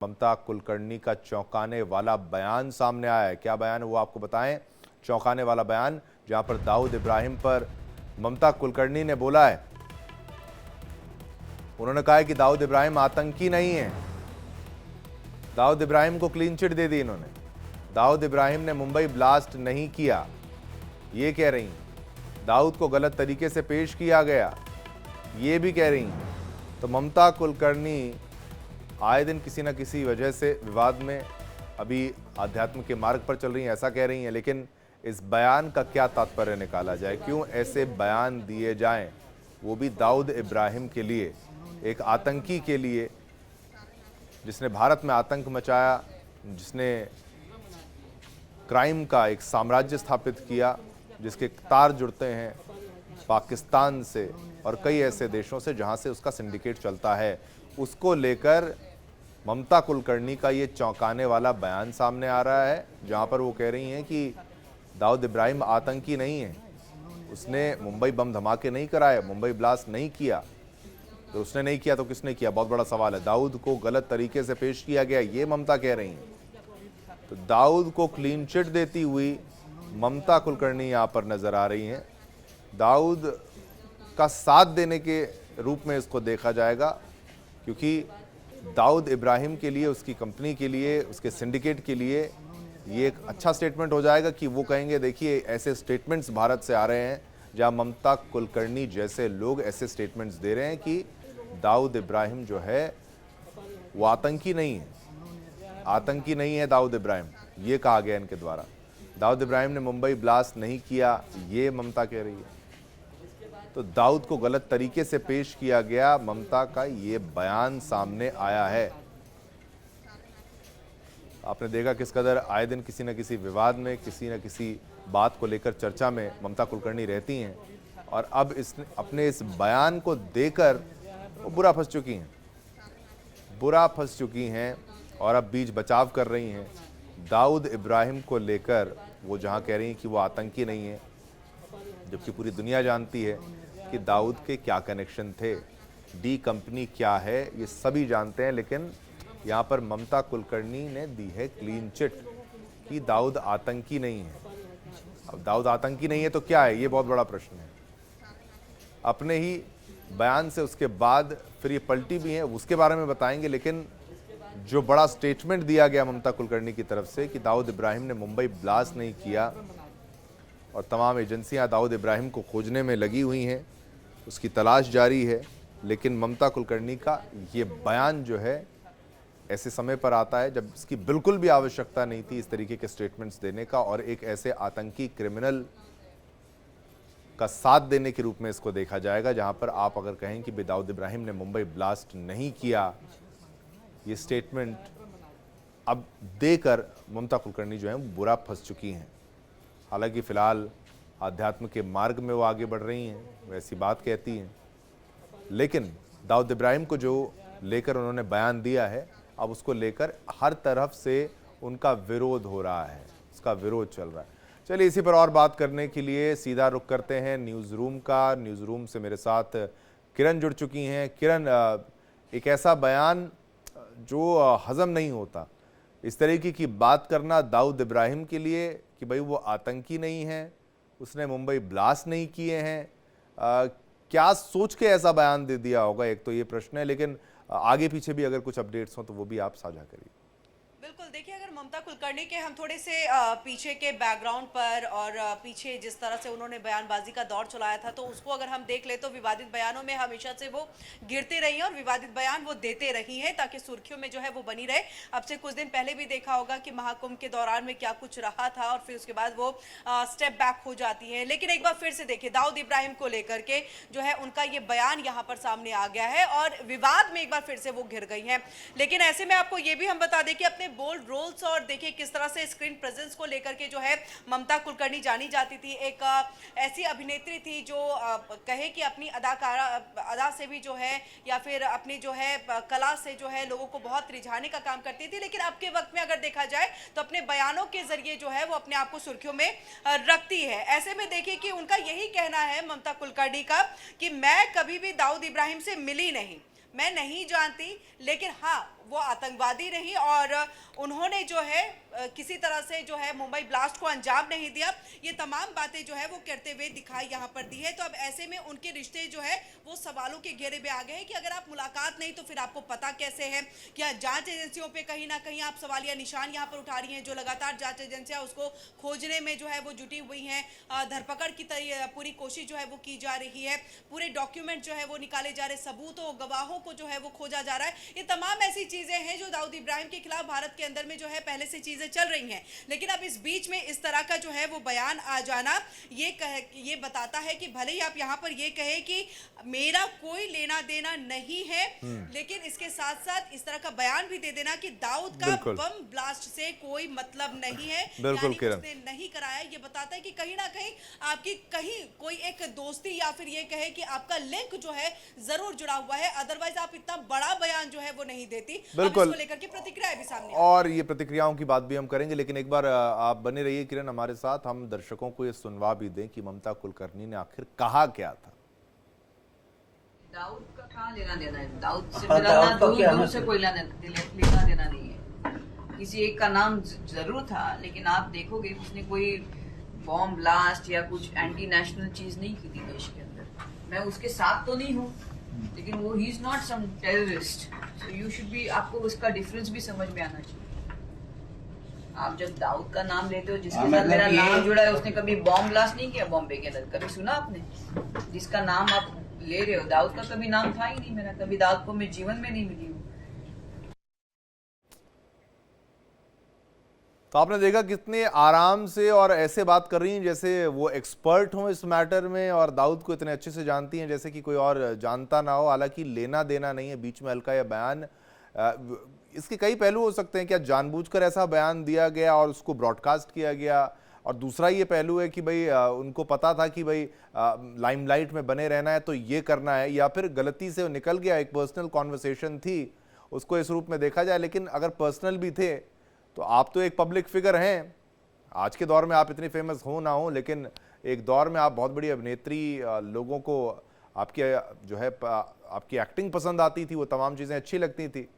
ममता कुलकर्णी का चौंकाने वाला बयान सामने आया है। क्या बयान है वो आपको बताएं। चौंकाने वाला बयान जहां पर दाऊद इब्राहिम पर ममता कुलकर्णी ने बोला है, उन्होंने कहा है कि दाऊद इब्राहिम आतंकी नहीं है। दाऊद इब्राहिम को क्लीन चिट दे दी इन्होंने। दाऊद इब्राहिम ने मुंबई ब्लास्ट नहीं किया, ये कह रही हैं। दाऊद को गलत तरीके से पेश किया गया, ये भी कह रही हैं। तो ममता कुलकर्णी आए दिन किसी न किसी वजह से विवाद में अभी आध्यात्म के मार्ग पर चल रही हैं, ऐसा कह रही हैं। लेकिन इस बयान का क्या तात्पर्य निकाला जाए, क्यों ऐसे बयान दिए जाएं, वो भी दाऊद इब्राहिम के लिए, एक आतंकी के लिए, जिसने भारत में आतंक मचाया, जिसने क्राइम का एक साम्राज्य स्थापित किया, जिसके तार जुड़ते हैं पाकिस्तान से और कई ऐसे देशों से जहां से उसका सिंडिकेट चलता है। उसको लेकर ममता कुलकर्णी का ये चौंकाने वाला बयान सामने आ रहा है, जहां पर वो कह रही हैं कि दाऊद इब्राहिम आतंकी नहीं है, उसने मुंबई बम धमाके नहीं कराए, मुंबई ब्लास्ट नहीं किया। तो उसने नहीं किया तो किसने किया, बहुत बड़ा सवाल है। दाऊद को गलत तरीके से पेश किया गया, ये ममता कह रही हैं। तो दाऊद को क्लीन चिट देती हुई ममता कुलकर्णी यहां पर नजर आ रही हैं। दाऊद का साथ देने के रूप में इसको देखा जाएगा, क्योंकि दाऊद इब्राहिम के लिए, उसकी कंपनी के लिए, उसके सिंडिकेट के लिए ये एक अच्छा स्टेटमेंट हो जाएगा कि वो कहेंगे देखिए ऐसे स्टेटमेंट्स भारत से आ रहे हैं जहां ममता कुलकर्णी जैसे लोग ऐसे स्टेटमेंट्स दे रहे हैं कि दाऊद इब्राहिम जो है वो आतंकी नहीं है, आतंकी नहीं है दाऊद इब्राहिम, ये कहा गया इनके द्वारा। दाऊद इब्राहिम ने मुंबई ब्लास्ट नहीं किया, ये ममता कह रही है। तो दाऊद को गलत तरीके से पेश किया गया, ममता का ये बयान सामने आया है। आपने देखा किस कदर आए दिन किसी न किसी विवाद में, किसी न किसी बात को लेकर चर्चा में ममता कुलकर्णी रहती हैं, और अब अपने इस बयान को देकर वो बुरा फंस चुकी हैं, बुरा फंस चुकी हैं और अब बीच बचाव कर रही हैं। दाऊद इब्राहिम को लेकर वो जहां कह रही हैं कि वो आतंकी नहीं है, जबकि पूरी दुनिया जानती है कि दाऊद के क्या कनेक्शन थे, डी कंपनी क्या है, ये सभी जानते हैं। लेकिन यहाँ पर ममता कुलकर्णी ने दी है क्लीन चिट कि दाऊद आतंकी नहीं है। अब दाऊद आतंकी नहीं है तो क्या है, ये बहुत बड़ा प्रश्न है। अपने ही बयान से उसके बाद फिर ये पलटी भी है, उसके बारे में बताएंगे। लेकिन जो बड़ा स्टेटमेंट दिया गया ममता कुलकर्णी की तरफ से कि दाऊद इब्राहिम ने मुंबई ब्लास्ट नहीं किया और तमाम एजेंसियां दाऊद इब्राहिम को खोजने में लगी हुई हैं, उसकी तलाश जारी है, लेकिन ममता कुलकर्णी का ये बयान जो है ऐसे समय पर आता है जब इसकी बिल्कुल भी आवश्यकता नहीं थी इस तरीके के स्टेटमेंट्स देने का, और एक ऐसे आतंकी क्रिमिनल का साथ देने के रूप में इसको देखा जाएगा, जहां पर आप अगर कहें कि दाऊद इब्राहिम ने मुंबई ब्लास्ट नहीं किया, ये स्टेटमेंट अब देकर ममता कुलकर्णी जो है बुरा फंस चुकी हैं। हालांकि फिलहाल आध्यात्म के मार्ग में वो आगे बढ़ रही हैं, वैसी बात कहती हैं, लेकिन दाऊद इब्राहिम को जो लेकर उन्होंने बयान दिया है, अब उसको लेकर हर तरफ से उनका विरोध हो रहा है, उसका विरोध चल रहा है। चलिए इसी पर और बात करने के लिए सीधा रुख करते हैं न्यूज़ रूम का। न्यूज़ रूम से मेरे साथ किरण जुड़ चुकी हैं। किरण, एक ऐसा बयान जो हजम नहीं होता, इस तरीके की बात करना दाऊद इब्राहिम के लिए कि भाई वो आतंकी नहीं है, उसने मुंबई ब्लास्ट नहीं किए हैं, क्या सोच के ऐसा बयान दे दिया होगा, एक तो ये प्रश्न है। लेकिन आगे पीछे भी अगर कुछ अपडेट्स हो तो वो भी आप साझा करिए। बिल्कुल, देखिए अगर ममता कुलकर्णी के हम थोड़े से पीछे के बैकग्राउंड पर और पीछे जिस तरह से उन्होंने बयानबाजी का दौर चलाया था, तो उसको अगर हम देख ले तो विवादित बयानों में हमेशा से वो गिरते रही हैं और विवादित बयान वो देते रही हैं ताकि सुर्खियों में जो है वो बनी रहे। अब से कुछ दिन पहले भी देखा होगा कि महाकुंभ के दौरान में क्या कुछ रहा था और फिर उसके बाद वो स्टेप बैक हो जाती है। लेकिन एक बार फिर से देखिए दाऊद इब्राहिम को लेकर के जो है उनका ये बयान यहाँ पर सामने आ गया है और विवाद में एक बार फिर से वो घिर गई हैं। लेकिन ऐसे में आपको ये भी हम बता दें कि अपने बोल्ड रोल्स और देखिए किस तरह से स्क्रीन प्रेजेंस को लेकर के जो है ममता कुलकर्णी जानी जाती थी। एक ऐसी अभिनेत्री थी जो कहे कि अपनी अदा से भी जो है या फिर अपनी जो है कला से जो है लोगों को बहुत रिझाने का काम करती थी। लेकिन अब के वक्त में अगर देखा जाए तो अपने बयानों के जरिए जो है वो अपने आप को सुर्खियों में रखती है। ऐसे में देखिए कि उनका यही कहना है ममता कुलकर्णी का कि मैं कभी भी दाऊद इब्राहिम से मिली नहीं, मैं नहीं जानती, लेकिन हाँ वो आतंकवादी रही और उन्होंने जो है किसी तरह से जो है मुंबई ब्लास्ट को अंजाम नहीं दिया। ये तमाम बातें जो है वो करते हुए दिखाई यहाँ पर दी है। तो अब ऐसे में उनके रिश्ते जो है वो सवालों के घेरे में आ गए हैं कि अगर आप मुलाकात नहीं तो फिर आपको पता कैसे है। क्या जांच एजेंसियों पे कहीं ना कहीं आप सवालिया निशान यहाँ पर उठा रही हैं, जो लगातार जांच एजेंसियां उसको खोजने में जो है वो जुटी हुई हैं। धरपकड़ की पूरी कोशिश जो है वो की जा रही है, पूरे डॉक्यूमेंट जो है वो निकाले जा रहे, सबूतों गवाहों को जो है वो खोजा जा रहा है। ये तमाम ऐसी चीजें हैं जो दाऊद इब्राहिम के खिलाफ भारत के अंदर में जो है पहले से चीजें चल रही हैं। लेकिन अब इस बीच में इस तरह का जो है वो बयान आ जाना ये बताता है कि भले ही आप यहाँ पर ये कहे कि मेरा कोई लेना देना नहीं है, लेकिन इसके साथ साथ इस तरह का बयान भी दे देना कि दाऊद का बम ब्लास्ट से कोई मतलब नहीं है, यानी उसने नहीं कराया। ये बताता है कि कहीं ना कहीं आपकी कहीं कोई एक दोस्ती या फिर ये कहे कि आपका लिंक जो है जरूर जुड़ा हुआ है, अदरवाइज आप इतना बड़ा बयान जो है वो नहीं देती। बिल्कुल, इसको लेकर के प्रतिक्रिया भी सामने और ये प्रतिक्रियाओं की बात भी हम करेंगे, लेकिन एक बार आप बने रहिए किरण हमारे साथ। हम दर्शकों को ये सुनवा भी दें कि ममता कुलकर्णी ने आखिर कहा क्या था। दाऊद का कहाँ लेना देना है? दाऊद से मेरा ना दूर से कोई लेना देना नहीं है। किसी एक का नाम जरूर था, लेकिन आप देखोगे उसने कोई बॉम्ब ब्लास्ट या कुछ एंटी नेशनल चीज नहीं की थी देश के अंदर। मैं उसके साथ तो नहीं हूँ, लेकिन वो he is not some terrorist. So you should be, आपको उसका डिफरेंस भी समझ में आना चाहिए। आप जब दाऊद का नाम लेते हो, जिसके साथ मेरा नाम जुड़ा है, उसने कभी बॉम्ब ब्लास्ट नहीं किया बॉम्बे के अंदर, कभी सुना आपने? जिसका नाम आप ले रहे हो, दाऊद का कभी नाम था ही नहीं मेरा, कभी दाऊद को मैं जीवन में नहीं मिली हूँ। तो आपने देखा कितने आराम से और ऐसे बात कर रही हैं जैसे वो एक्सपर्ट हों इस मैटर में, और दाऊद को इतने अच्छे से जानती हैं जैसे कि कोई और जानता ना हो। हालांकि लेना देना नहीं है, बीच में हल्का यह बयान, इसके कई पहलू हो सकते हैं। क्या जानबूझकर ऐसा बयान दिया गया और उसको ब्रॉडकास्ट किया गया? और दूसरा ये पहलू है कि भाई उनको पता था कि भाई लाइमलाइट में बने रहना है तो ये करना है, या फिर गलती से निकल गया, एक पर्सनल कॉन्वर्सेशन थी, उसको इस रूप में देखा जाए। लेकिन अगर पर्सनल भी थे तो आप तो एक पब्लिक फिगर हैं। आज के दौर में आप इतनी फेमस हो ना हो, लेकिन एक दौर में आप बहुत बड़ी अभिनेत्री, लोगों को आपके जो है आपकी एक्टिंग पसंद आती थी, वो तमाम चीज़ें अच्छी लगती थी।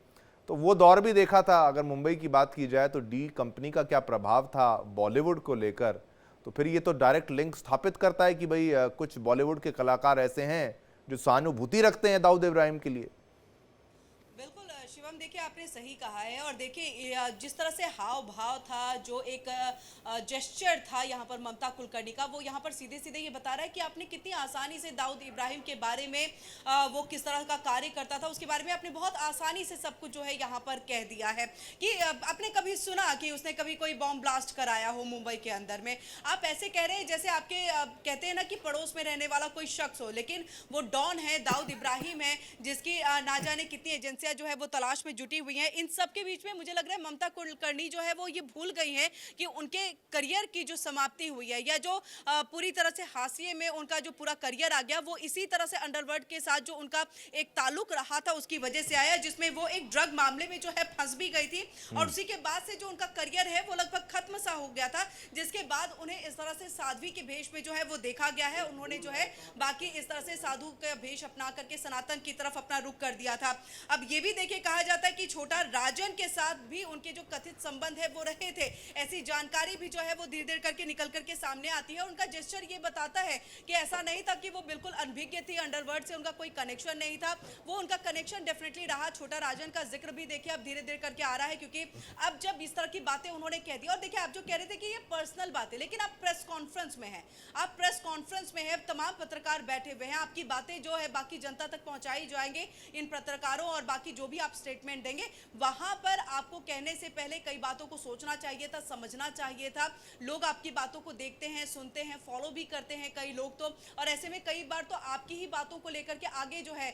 तो वो दौर भी देखा था। अगर मुंबई की बात की जाए तो डी कंपनी का क्या प्रभाव था बॉलीवुड को लेकर, तो फिर ये तो डायरेक्ट लिंक स्थापित करता है कि भाई कुछ बॉलीवुड के कलाकार ऐसे हैं जो सहानुभूति रखते हैं दाऊद इब्राहिम के लिए। बिल्कुल शिवम, देखिए आपने सही कहा है। और देखिए जिस तरह से हाव भाव था, जो एक जेस्चर था यहाँ पर ममता कुलकर्णी का, वो यहाँ पर सीधे सीधे ये बता रहा है कि आपने कितनी आसानी से दाऊद इब्राहिम के बारे में वो किस तरह का कार्य करता था उसके बारे में आपने बहुत आसानी से सब कुछ जो है यहाँ पर कह दिया है। कि आपने कभी सुना कि उसने कभी कोई बॉम्ब ब्लास्ट कराया हो मुंबई के अंदर में? आप ऐसे कह रहे हैं जैसे आपके कहते हैं ना कि पड़ोस में रहने वाला कोई शख्स हो, लेकिन वो डॉन है, दाऊद इब्राहिम है, जिसकी ना जाने कितनी एजेंसियां जो है वो तलाश में जुटी हुई हैं। इन सब के बीच में मुझे लग रहा है ममता कुलकर्णी जो है वो ये भूल गई हैं कि उनके करियर की जो समाप्ति हुई है, या जो पूरी तरह से हाशिए में उनका जो पूरा करियर आ गया, वो इसी तरह से अंडरवर्ल्ड के साथ जो उनका एक ताल्लुक रहा था उसकी वजह से आया, जिसमें वो एक ड्रग मामले में जो है फंस भी गई थी। और उसी के बाद से जो उनका करियर है वो लगभग खत्म सा हो गया था, जिसके बाद उन्हें इस तरह से साध्वी के भेष में जो है वो देखा गया है। उन्होंने जो है बाकी इस तरह से साधु का भेष अपना करके सनातन की तरफ अपना रुख कर दिया था। अब ये भी देखिए कहा जाता है कि छोटा राजन के साथ भी उनके जो कथित संबंध है वो रहे थे। ऐसी जानकारी भी जो है वो धीरे धीरे करके निकल करके सामने आती है। उनका जेस्चर ये बताता है कि ऐसा नहीं था कि वो बिल्कुल अनभिज्ञ थी, अंडरवर्ल्ड से उनका कोई कनेक्शन नहीं था। वो उनका कनेक्शन डेफिनेटली रहा। छोटा राजन का जिक्र भी देखिए अब धीरे धीरे करके आ रहा है, क्योंकि अब जब इस तरह की बातें उन्होंने कह दी। और देखिए आप जो कह रहे थे कि ये पर्सनल बात है, लेकिन आप प्रेस कॉन्फ्रेंस में हैं, आप प्रेस कॉन्फ्रेंस में हैं, तमाम पत्रकार बैठे हुए हैं, आपकी बातें जो है बाकी जनता तक पहुंचाई जाएंगे इन पत्रकारों, और बाकी जो भी आप स्टेटमेंट देंगे वहां पर आपको कहने से पहले कई बातों को सोचना चाहिए था, समझना चाहिए था। लोग आपकी बातों को देखते हैं, सुनते हैं, फॉलो भी करते हैं कई लोग तो, और ऐसे में कई बार तो आपकी ही बातों को लेकर के आगे जो है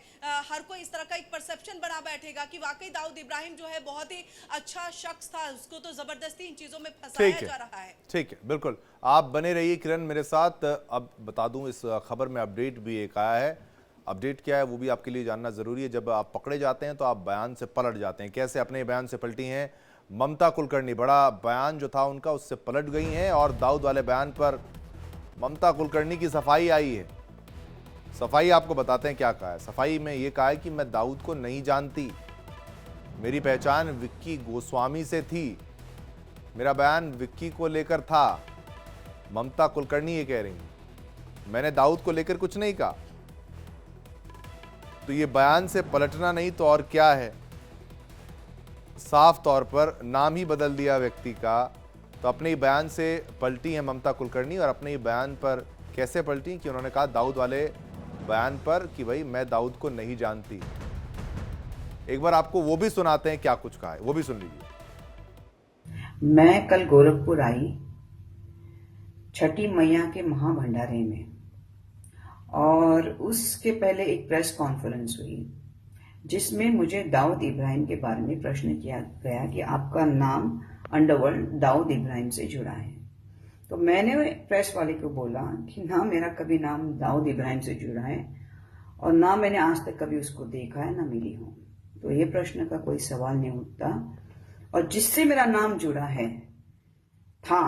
हर कोई इस तरह का एक परसेप्शन बना बैठेगा कि वाकई दाऊद इब्राहिम जो है बहुत ही अच्छा शख्स था, उसको तो जबरदस्ती इन चीजों में फंसाया जा रहा है। ठीक है, बिल्कुल आप बने रहिए किरण मेरे साथ। अब बता दूं इस खबर में अपडेट भी एक आया है। अपडेट क्या है वो भी आपके लिए जानना जरूरी है। जब आप पकड़े जाते हैं तो आप बयान से पलट जाते हैं। कैसे अपने बयान से पलटी हैं ममता कुलकर्णी? बड़ा बयान जो था उनका उससे पलट गई हैं, और दाऊद वाले बयान पर ममता कुलकर्णी की सफाई आई है। सफाई आपको बताते हैं क्या कहा है। सफाई में ये कहा है कि मैं दाऊद को नहीं जानती, मेरी पहचान विक्की गोस्वामी से थी, मेरा बयान विक्की को लेकर था। ममता कुलकर्णी ये कह रही हैं, मैंने दाऊद को लेकर कुछ नहीं कहा। तो ये बयान से पलटना नहीं तो और क्या है। साफ तौर पर नाम ही बदल दिया व्यक्ति का। तो अपने ही बयान से पलटी है ममता कुलकर्णी, और अपने ही बयान पर कैसे पलटी कि उन्होंने कहा दाऊद वाले बयान पर कि भाई मैं दाऊद को नहीं जानती। एक बार आपको वो भी सुनाते हैं क्या कुछ कहा है, वो भी सुन लीजिए। मैं कल गोरखपुर आई छठी मैया के महाभंडारे में, और उसके पहले एक प्रेस कॉन्फ्रेंस हुई जिसमें मुझे दाऊद इब्राहिम के बारे में प्रश्न किया गया कि आपका नाम अंडरवर्ल्ड दाऊद इब्राहिम से जुड़ा है। तो मैंने प्रेस वाले को बोला कि ना मेरा कभी नाम दाऊद इब्राहिम से जुड़ा है, और ना मैंने आज तक कभी उसको देखा है, ना मिली हूं। तो ये प्रश्न का कोई सवाल नहीं उठता। और जिससे मेरा नाम जुड़ा है था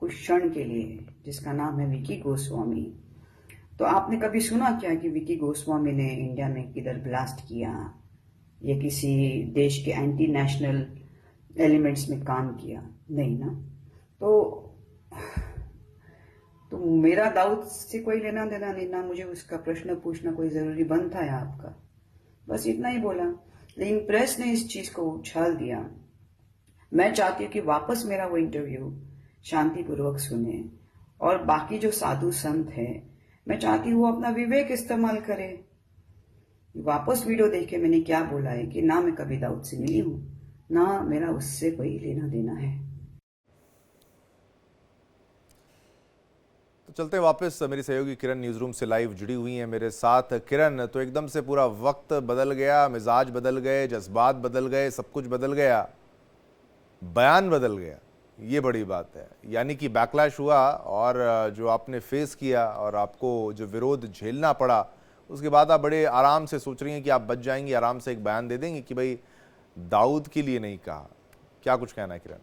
कुछ क्षण के लिए, जिसका नाम है विक्की गोस्वामी। तो आपने कभी सुना क्या कि विक्की गोस्वामी ने इंडिया में किधर ब्लास्ट किया या किसी देश के एंटी नेशनल एलिमेंट्स में काम किया? नहीं ना। तो मेरा दाऊद से कोई लेना देना नहीं, ना मुझे उसका प्रश्न पूछना कोई जरूरी बनता है आपका। बस इतना ही बोला। लेकिन प्रेस ने इस चीज को उछाल दिया। मैं चाहती हूँ कि वापस मेरा वो इंटरव्यू शांतिपूर्वक सुने, और बाकी जो साधु संत है मैं चाहती हूँ वो अपना विवेक इस्तेमाल करे। वापस वीडियो देखे मैंने क्या बोला है कि ना मैं कभी दाऊद से मिली हूं, ना मेरा उससे कोई लेना देना है। तो चलते वापस, मेरी सहयोगी किरण न्यूज रूम से लाइव जुड़ी हुई हैं मेरे साथ। किरण, तो एकदम से पूरा वक्त बदल गया, मिजाज बदल गए, जज्बात बदल गए, सब कुछ बदल गया, बयान बदल गया, ये बड़ी बात है। यानी कि बैकलैश हुआ, और जो आपने फेस किया और आपको जो विरोध झेलना पड़ा, उसके बाद आप बड़े आराम से सोच रही हैं कि आप बच जाएंगी, आराम से एक बयान दे देंगे कि भाई दाऊद के लिए नहीं कहा। क्या कुछ कहना है किरण?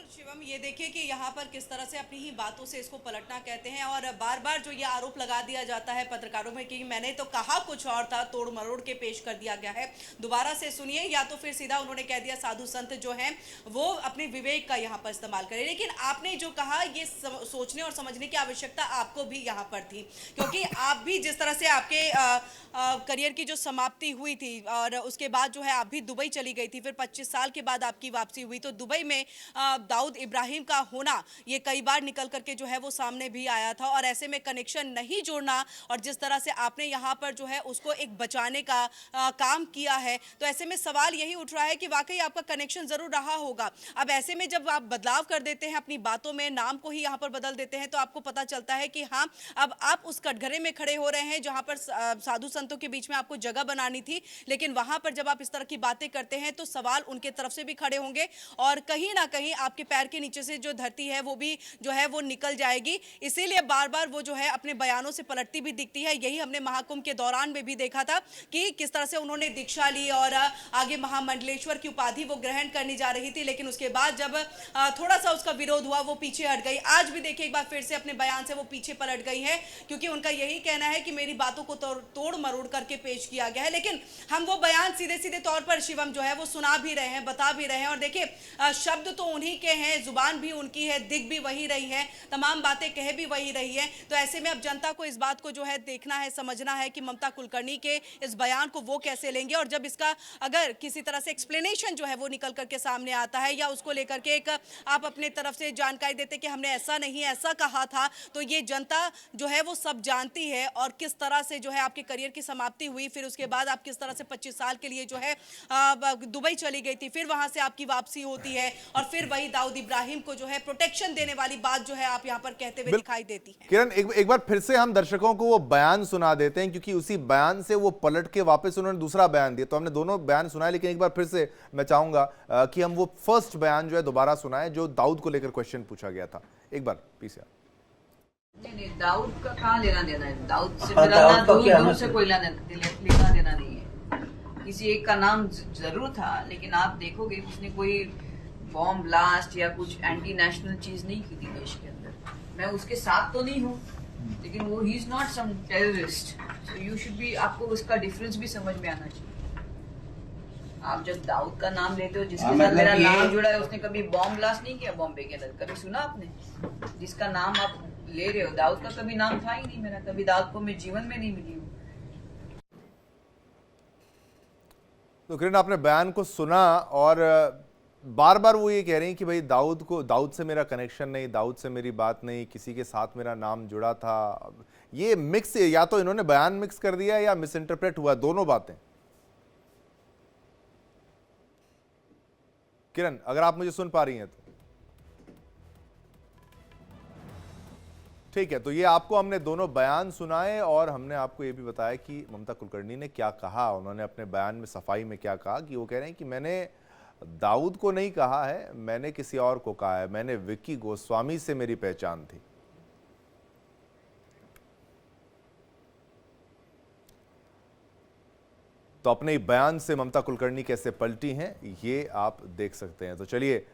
शिवम, ये देखिए कि यहाँ पर किस तरह से अपनी ही बातों से इसको पलटना कहते हैं, और बार बार जो ये आरोप लगा दिया जाता है पत्रकारों में कि मैंने तो कहा कुछ और था, तोड़ मरोड़ के पेश कर दिया गया है। दोबारा से सुनिए, या तो फिर सीधा उन्होंने कह दिया साधु संत जो हैं वो अपने विवेक का यहाँ पर इस्तेमाल करें। लेकिन आपने जो कहा ये सोचने और समझने की आवश्यकता आपको भी यहाँ पर थी, क्योंकि आप भी जिस तरह से आपके करियर की जो समाप्ति हुई थी, और उसके बाद जो है आप भी दुबई चली गई थी, फिर 25 साल के बाद आपकी वापसी हुई। तो दुबई में दाऊद इब्राहिम का होना ये कई बार निकल करके जो है वो सामने भी आया था, और ऐसे में कनेक्शन नहीं जोड़ना, और जिस तरह से आपने यहाँ पर जो है उसको एक बचाने का काम किया है, तो ऐसे में सवाल यही उठ रहा है कि वाकई आपका कनेक्शन जरूर रहा होगा। अब ऐसे में जब आप बदलाव कर देते हैं अपनी बातों में, नाम को ही यहाँ पर बदल देते हैं, तो आपको पता चलता है कि हाँ, अब आप उस कटघरे में खड़े हो रहे हैं जहाँ पर साधु संतों के बीच में आपको जगह बनानी थी। लेकिन वहां पर जब आप इस तरह की बातें करते हैं तो सवाल उनके तरफ से भी खड़े होंगे, और कहीं ना कहीं आपके पैर के नीचे से जो धरती है वो भी जो है वो निकल जाएगी। इसीलिए बार बार वो जो है अपने बयानों से पलटती भी दिखती है। यही हमने महाकुंभ के दौरान में भी देखा था कि किस तरह से उन्होंने दीक्षा ली और आगे महामंडलेश्वर की उपाधि वो ग्रहण करने जा रही थी, लेकिन उसके बाद जब थोड़ा सा उसका विरोध हुआ वो पीछे हट गई। आज भी देखिए एक बार फिर से अपने बयान से वो पीछे पलट गई है, क्योंकि उनका यही कहना है कि मेरी बातों को तोड़ मरोड़ करके पेश किया गया है। लेकिन हम वो बयान सीधे सीधे तौर पर शिवम जो है वो सुना भी रहे हैं, बता भी रहे हैं, और देखिए शब्द तो उन्हीं के हैं, जुबान भी उनकी है, दिख भी वही रही है, तमाम बातें कह भी वही रही है। तो ऐसे में अब जनता को इस बात को जो है देखना है, समझना है कि ममता कुलकर्णी के इस बयान को वो कैसे लेंगे, और जब इसका अगर किसी तरह से एक्सप्लेनेशन जो है वो निकल करके सामने आता है, या उसको लेकर के एक आप अपने तरफ से जानकारी देते कि हमने ऐसा नहीं ऐसा कहा था, तो ये जनता जो है वो सब जानती है। और किस तरह से जो है आपके करियर की समाप्ति हुई, फिर उसके बाद आप किस तरह से 25 साल के लिए जो है दुबई चली गई थी, फिर वहां से आपकी वापसी होती है, और फिर वही दाऊद इब्राहिम को जो है प्रोटेक्शन देने वाली बात जो है आप यहां पर कहते हुए दिखाई देती है। किरण, एक बार फिर से हम दर्शकों को वो बयान सुना देते हैं, क्योंकि उसी बयान से वो पलट के वापस उन्होंने दूसरा बयान दिया। तो हमने दोनों बयान सुनाए, लेकिन एक बार फिर से मैं चाहूंगा कि हम वो फर्स्ट बयान जो है दोबारा सुनाएं, जो दाऊद को लेकर क्वेश्चन पूछा गया था। एक बार प्लीज यार। नहीं, दाऊद का कहाँ लेना देना है? दाऊद से मेरा ना दूर से कोई लेना देना नहीं है। किसी एक का नाम जरूर था, लेकिन आप देखोगे उसने कोई बॉम्ब ब्लास्ट या कुछ एंटी नेशनल चीज नहीं की थी देश के अंदर। मैं उसके साथ तो नहीं हूँ, लेकिन वो he is not some terrorist. So you should be, आपको उसका डिफरेंस भी समझ में आना चाहिए। आप जब दाऊद का नाम लेते हो, जिसके हाँ, साथ मतलब मेरा ये- नाम जुड़ा है, उसने कभी बॉम्ब ब्लास्ट नहीं किया बॉम्बे के अंदर, कभी सुना आपने? जिसका नाम आप ले रहे हो, दाऊद का कभी नाम था ही नहीं मेरा, कभी दाऊद को मैं जीवन में नहीं मिली हूँ। तो किरण, आपने बयान को सुना और बार बार वो ये कह रही हैं कि भाई दाऊद से मेरा कनेक्शन नहीं, दाऊद से मेरी बात नहीं, किसी के साथ मेरा नाम जुड़ा था। ये मिक्स, या तो इन्होंने बयान मिक्स कर दिया या मिस इंटरप्रेट हुआ, दोनों बातें। किरण, अगर आप मुझे सुन पा रही हैं तो ठीक है। तो ये आपको हमने दोनों बयान सुनाए और हमने आपको ये भी बताया कि ममता कुलकर्णी ने क्या कहा। उन्होंने अपने बयान में सफाई में क्या कहा कि वो कह रहे हैं कि मैंने दाऊद को नहीं कहा है, मैंने किसी और को कहा है, मैंने विक्की गोस्वामी से मेरी पहचान थी। तो अपने बयान से ममता कुलकर्णी कैसे पलटी हैं ये आप देख सकते हैं। तो चलिए